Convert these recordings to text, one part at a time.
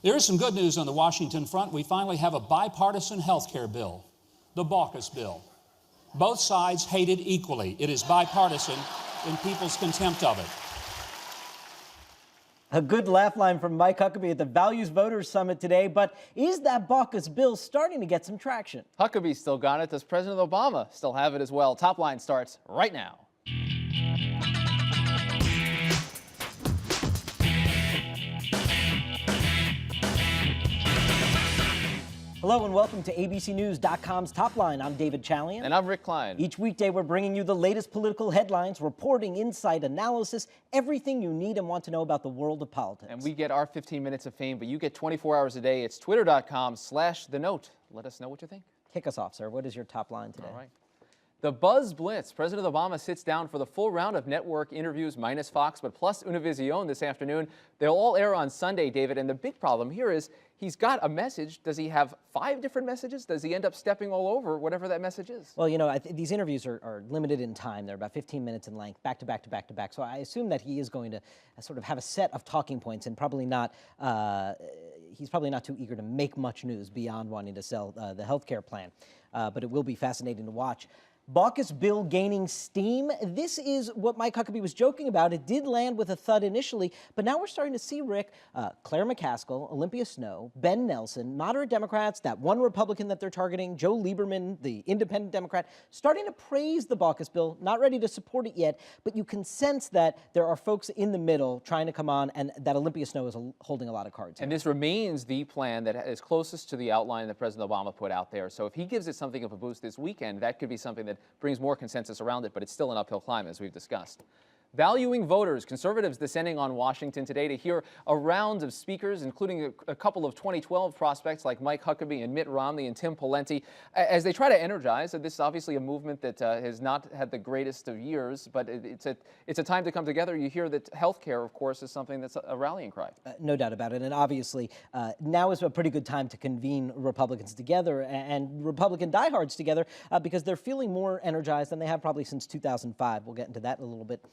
There is some good news on the Washington front. We finally have a bipartisan health care bill, the BAUCUS bill. Both sides hate it equally. It is bipartisan in people's contempt of it. A good laugh line from Mike Huckabee at the Values Voters Summit today, but is that BAUCUS bill starting to get some traction? Huckabee still got it. Does President Obama still have it as well? Top Line starts right now. Hello and welcome to ABCNews.com's Top Line. I'm David Chalian. And I'm Rick Klein. Each weekday we're bringing you the latest political headlines, reporting, insight, analysis, everything you need and want to know about the world of politics. And we get our 15 minutes of fame, but you get 24 hours a day. It's twitter.com/The Note. Let us know what you think. Kick us off, sir. What is your top line today? All right. The Buzz Blitz. President Obama sits down for the full round of network interviews, minus Fox, but plus Univision this afternoon. They'll all air on Sunday, David, and the big problem here is he's got a message. Does he have 5 different messages? Does he end up stepping all over whatever that message is? Well, you know, these interviews are limited in time. They're about 15 minutes in length, back to back to back to back. So I assume that he is going to sort of have a set of talking points and probably not, he's probably not too eager to make much news beyond wanting to sell the health care plan. But it will be fascinating to watch. BAUCUS bill gaining steam. This is what Mike Huckabee was joking about. It did land with a thud initially, but now we're starting to see, Rick, Claire McCaskill, Olympia Snowe, Ben Nelson, moderate Democrats, that one Republican that they're targeting, Joe Lieberman, the independent Democrat, starting to praise the BAUCUS bill, not ready to support it yet, but you can sense that there are folks in the middle trying to come on, and that Olympia Snowe is holding a lot of cards. And this remains the plan that is closest to the outline that President Obama put out there. So if he gives it something of a boost this weekend, that could be something that brings more consensus around it, but it's still an uphill climb, as we've discussed. Valuing voters. Conservatives descending on Washington today to hear a round of speakers, including a couple of 2012 prospects like Mike Huckabee and Mitt Romney and Tim Pawlenty, as they try to energize. This is obviously a movement that has not had the greatest of years, but it's a time to come together. You hear that health care, of course, is something that's a rallying cry. No doubt about it. And obviously, now is a pretty good time to convene Republicans together and Republican diehards together because they're feeling more energized than they have probably since 2005. We'll get into that in a little bit.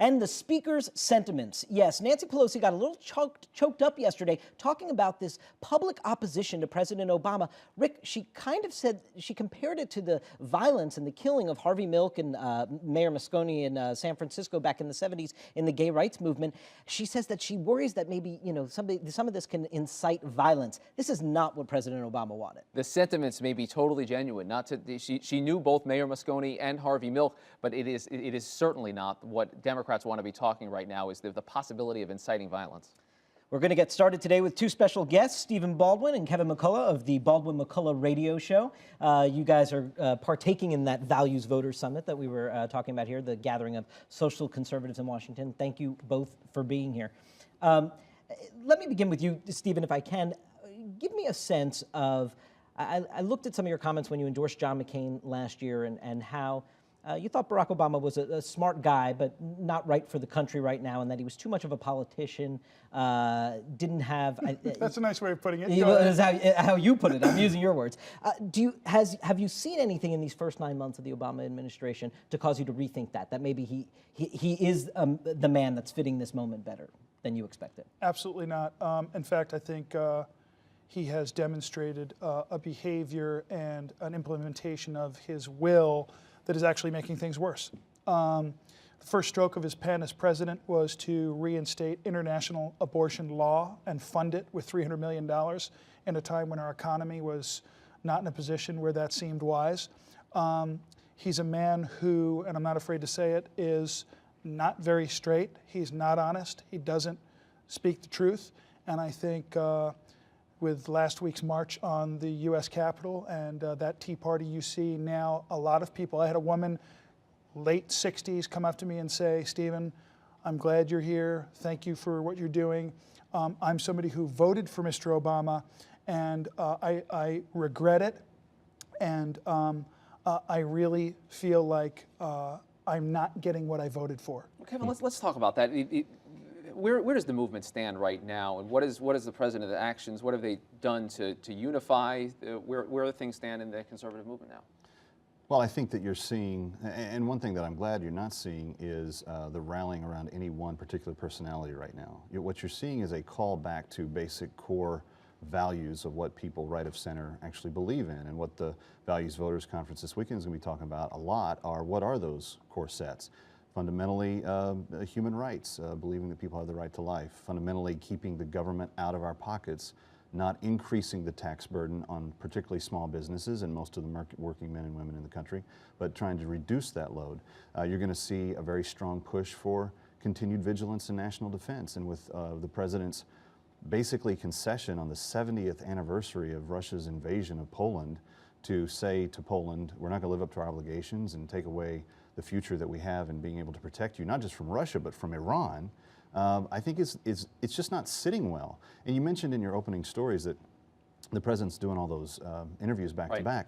And the speaker's sentiments. Yes, Nancy Pelosi got a little choked up yesterday talking about this public opposition to President Obama. Rick, she kind of said, she compared it to the violence and the killing of Harvey Milk and Mayor Moscone in San Francisco back in the 70s in the gay rights movement. She says that she worries that maybe, you know, some of this can incite violence. This is not what President Obama wanted. The sentiments may be totally genuine. She knew both Mayor Moscone and Harvey Milk, but it is certainly not what Democrats want to be talking right now, is the possibility of inciting violence. We're going to get started today with 2 special guests, Stephen Baldwin and Kevin McCullough of the Baldwin McCullough radio show. You guys are partaking in that Values Voters Summit that we were talking about here, the gathering of social conservatives in Washington. Thank you both for being here. Let me begin with you, Stephen, if I can. Give me a sense of, I looked at some of your comments when you endorsed John McCain last year and how you thought Barack Obama was a smart guy, but not right for the country right now, and that he was too much of a politician, didn't have... That's a nice way of putting it. Is how you put it. I'm using your words. Have you seen anything in these first 9 months of the Obama administration to cause you to rethink that maybe he is the man that's fitting this moment better than you expected? Absolutely not. In fact, I think he has demonstrated a behavior and an implementation of his will that is actually making things worse. The first stroke of his pen as president was to reinstate international abortion law and fund it with $300 million in a time when our economy was not in a position where that seemed wise. He's a man who, and I'm not afraid to say it, is not very straight. He's not honest. He doesn't speak the truth. And I think with last week's march on the U.S. Capitol and that Tea Party, you see now a lot of people. I had a woman, late 60s, come up to me and say, Stephen, I'm glad you're here. Thank you for what you're doing. I'm somebody who voted for Mr. Obama, and I regret it. And I really feel like I'm not getting what I voted for. Kevin, let's talk about that. Where does the movement stand right now, and what is the president's actions? What have they done to unify? Where do things stand in the conservative movement now? Well, I think that you're seeing, and one thing that I'm glad you're not seeing is the rallying around any one particular personality right now. What you're seeing is a call back to basic core values of what people right of center actually believe in. And what the Values Voters Conference this weekend is going to be talking about a lot are what are those core sets. Fundamentally, human rights, believing that people have the right to life. Fundamentally, keeping the government out of our pockets, not increasing the tax burden on particularly small businesses and most of the working men and women in the country, but trying to reduce that load. You're going to see a very strong push for continued vigilance and national defense. And with the president's basically concession on the 70th anniversary of Russia's invasion of Poland to say to Poland, we're not going to live up to our obligations and take away the future that we have in being able to protect you, not just from Russia, but from Iran, I think it's just not sitting well. And you mentioned in your opening stories that the president's doing all those interviews back to back.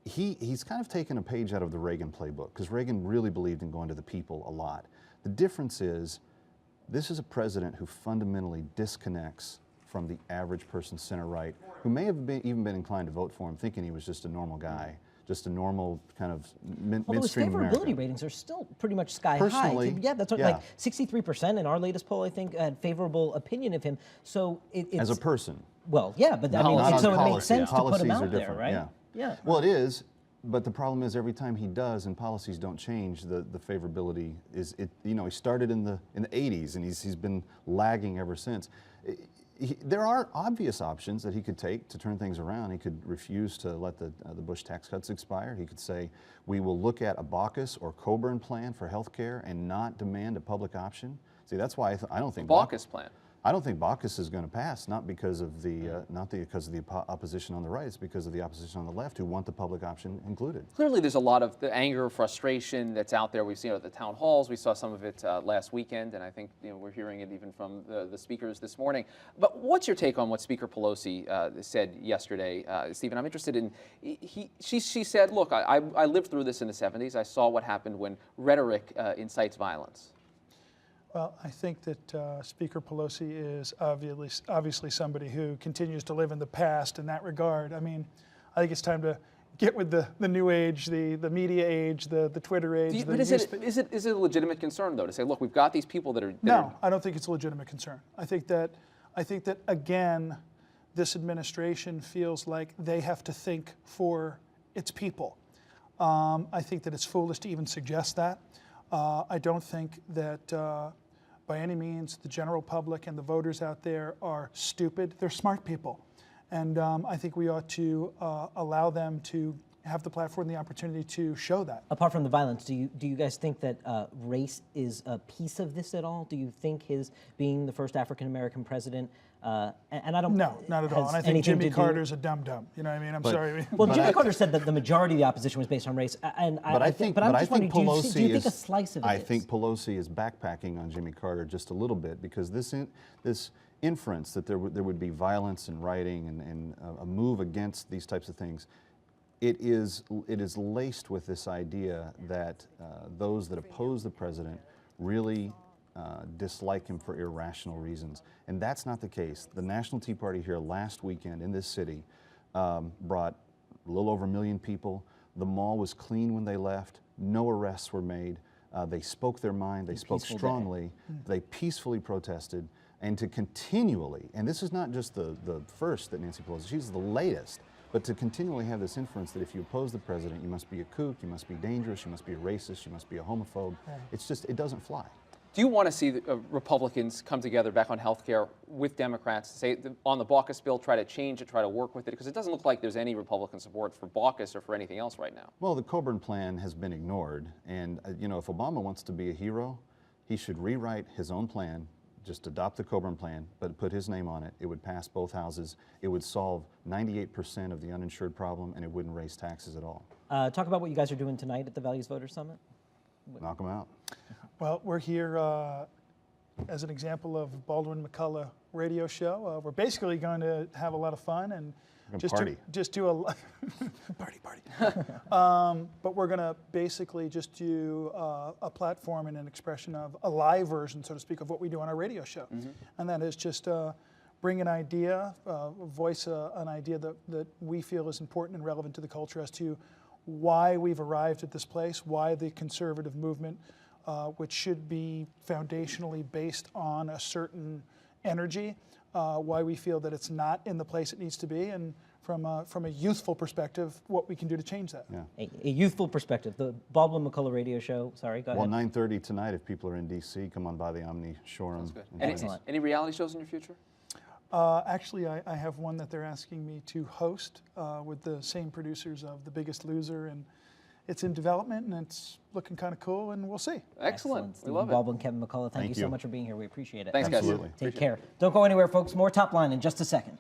He's kind of taken a page out of the Reagan playbook, because Reagan really believed in going to the people a lot. The difference is, this is a president who fundamentally disconnects from the average person center-right, who may have even been inclined to vote for him, thinking he was just a normal guy, just a normal kind of midstream American. Although his favorability ratings are still pretty much sky high. Yeah, that's what, like 63% in our latest poll, I think, had favorable opinion of him. So it's as a person. Well, yeah, but I mean, so it makes sense to put him out there, right? Yeah. Well, it is. But the problem is, every time he does and policies don't change, the favorability is, you know, he started in the 80s and he's been lagging ever since. There are obvious options that he could take to turn things around. He could refuse to let the Bush tax cuts expire. He could say, we will look at a BAUCUS or Coburn plan for health care and not demand a public option. See, that's why I don't think BAUCUS plan. I don't think BAUCUS is going to pass, not because of the opposition on the right. It's because of the opposition on the left who want the public option included. Clearly, there's a lot of the anger, frustration that's out there. We've seen it at the town halls. We saw some of it last weekend, and I think we're hearing it even from the speakers this morning. But what's your take on what Speaker Pelosi said yesterday, Stephen? I'm interested in. She said, "Look, I lived through this in the '70s. I saw what happened when rhetoric incites violence." Well, I think that Speaker Pelosi is obviously somebody who continues to live in the past in that regard. I mean, I think it's time to get with the new age, the media age, the Twitter age. But is it a legitimate concern, though, to say, look, we've got these people that are... No, I don't think it's a legitimate concern. I think that again, this administration feels like they have to think for its people. I think that it's foolish to even suggest that. I don't think that by any means the general public and the voters out there are stupid. They're smart people. And I think we ought to allow them to have the platform and the opportunity to show that. Apart from the violence, do you guys think that race is a piece of this at all? Do you think his being the first African-American president, and I don't... No, not at all. And I think Jimmy Carter's a dum-dum. You know what I mean? I'm sorry. Well, Jimmy Carter said that the majority of the opposition was based on race. And I think Pelosi do you think a slice of it I think Pelosi is backpacking on Jimmy Carter just a little bit, because this inference that there would be violence in writing and a move against these types of things, it is laced with this idea that those that oppose the president really dislike him for irrational reasons. And that's not the case. The National Tea Party here last weekend in this city brought a little over 1 million people. The mall was clean when they left. No arrests were made. They spoke their mind. They spoke strongly. They peacefully protested. And to continually, and this is not just the first that Nancy Pelosi, she's the latest, but to continually have this inference that if you oppose the president, you must be a kook, you must be dangerous, you must be a racist, you must be a homophobe. It's just, it doesn't fly. Do you want to see Republicans come together back on health care with Democrats, say on the BAUCUS bill, try to change it, try to work with it? Because it doesn't look like there's any Republican support for BAUCUS or for anything else right now. Well, the Coburn plan has been ignored. And, you know, if Obama wants to be a hero, he should rewrite his own plan, just adopt the Coburn plan, but put his name on it. It would pass both houses. It would solve 98% of the uninsured problem, and it wouldn't raise taxes at all. Talk about what you guys are doing tonight at the Values Voters Summit. Knock them out. Well, we're here as an example of Baldwin and McCullough radio show. We're basically going to have a lot of fun and just do a party. But we're going to basically just do a platform and an expression of a live version, so to speak, of what we do on our radio show. And that is just bring an idea, voice an idea that we feel is important and relevant to the culture as to why we've arrived at this place, why the conservative movement, which should be foundationally based on a certain energy, why we feel that it's not in the place it needs to be, and from a youthful perspective, what we can do to change that. Yeah. A youthful perspective. The Baldwin McCullough radio show. Sorry, go Well, ahead. 9:30 tonight, if people are in D.C., come on by the Omni Showroom. That's good. and Any, join us. any reality shows in your future? Actually, I have one that they're asking me to host with the same producers of The Biggest Loser, and it's in development, and it's looking kind of cool, and we'll see. Excellent. We Stephen love it. Baldwin, Kevin McCullough, thank you so you. much for being here. We appreciate it. Thanks, guys. Absolutely. Take care. Don't go anywhere, folks. More Top Line in just a second.